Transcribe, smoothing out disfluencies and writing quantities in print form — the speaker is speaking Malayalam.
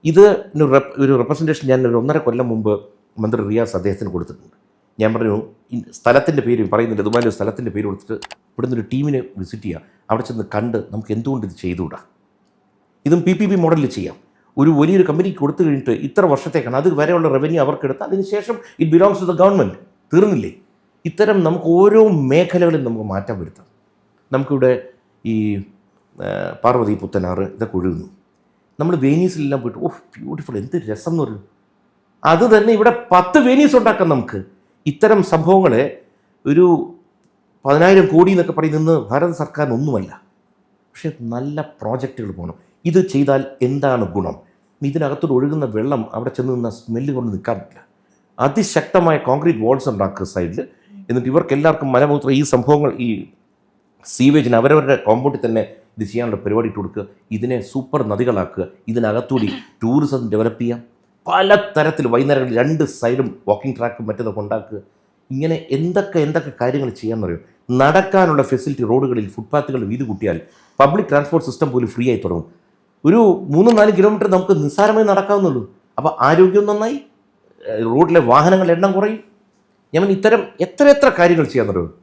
ഇത് ഒരു റെപ്രസെൻറ്റേഷൻ ഞാൻ ഒരു 1.5 കൊല്ലം മുമ്പ് മന്ത്രി റിയാസ് അദ്ദേഹത്തിന് കൊടുത്തിട്ടുണ്ട്. ഞാൻ പറഞ്ഞു സ്ഥലത്തിൻ്റെ പേര് പറയുന്നില്ല, ദുബായിലെ ഒരു സ്ഥലത്തിൻ്റെ പേര് കൊടുത്തിട്ട് ഇവിടുന്ന് ഒരു ടീമിനെ വിസിറ്റ് ചെയ്യുക, അവിടെ ചെന്ന് കണ്ട് നമുക്ക് എന്തുകൊണ്ട് ഇത് ചെയ്തുകൂടാ. ഇതും PPP മോഡലിൽ ചെയ്യാം. ഒരു വലിയൊരു കമ്പനിക്ക് കൊടുത്തു കഴിഞ്ഞിട്ട് ഇത്ര വർഷത്തേക്കാണ് അത് വരെയുള്ള റവന്യൂ അവർക്കെടുത്ത് അതിനുശേഷം it belongs to the government. തീർന്നില്ലേ? ഇത്തരം നമുക്ക് ഓരോ മേഖലകളിൽ നമുക്ക് മാറ്റം വരുത്താം. നമുക്കിവിടെ ഈ പാർവതി പുത്തനാറ് ഇതൊക്കെ ഒഴുകുന്നു. നമ്മൾ വെനീസിലെല്ലാം പോയിട്ട് ബ്യൂട്ടിഫുൾ, എന്ത് രസം എന്ന് പറയും. അത് തന്നെ ഇവിടെ 10 വെനീസ് ഉണ്ടാക്കാം നമുക്ക്. ഇത്തരം സംഭവങ്ങളെ ഒരു 10,000 കോടി എന്നൊക്കെ പറയുന്നത് ഭാരത സർക്കാരിനൊന്നുമല്ല. പക്ഷേ നല്ല പ്രോജക്റ്റുകൾ പോകണം. ഇത് ചെയ്താൽ എന്താണ് ഗുണം? ഇതിനകത്തോട് ഒഴുകുന്ന വെള്ളം അവിടെ ചെന്ന് നിന്ന സ്മെല്ല് കൊണ്ട് നിൽക്കാൻ പറ്റില്ല. അതിശക്തമായ കോൺക്രീറ്റ് വാൾസ് ഉണ്ടാക്കുക സൈഡിൽ. എന്നിട്ട് ഇവർക്ക് എല്ലാവർക്കും മലമൂത്ര ഈ സംഭവങ്ങൾ ഈ സീവേജിന് അവരവരുടെ കോമ്പൗണ്ടിൽ തന്നെ ഇത് ചെയ്യാനുള്ള പരിപാടി ഇട്ട് കൊടുക്കുക. ഇതിനെ സൂപ്പർ നദികളാക്കുക. ഇതിനകത്തൂടി ടൂറിസം ഡെവലപ്പ് ചെയ്യാം. പല തരത്തിൽ വൈകുന്നേരങ്ങളിൽ 2 സൈഡും വാക്കിംഗ് ട്രാക്കും മറ്റതൊക്കെ ഉണ്ടാക്കുക. ഇങ്ങനെ എന്തൊക്കെ കാര്യങ്ങൾ ചെയ്യാമെന്ന് പറയും. നടക്കാനുള്ള ഫെസിലിറ്റി റോഡുകളിൽ ഫുട്പാത്തുകൾ വീതി കൂട്ടിയാൽ പബ്ലിക് ട്രാൻസ്പോർട്ട് സിസ്റ്റം പോലും ഫ്രീ ആയി തുടങ്ങും. ഒരു 3-4 കിലോമീറ്റർ നമുക്ക് നിസ്സാരമായി നടക്കാവുന്നുള്ളൂ. അപ്പോൾ ആരോഗ്യം നന്നായി, റോഡിലെ വാഹനങ്ങളുടെ എണ്ണം കുറയും. ഞാൻ ഇത്തരം എത്ര കാര്യങ്ങൾ ചെയ്യാമെന്ന് പറയും.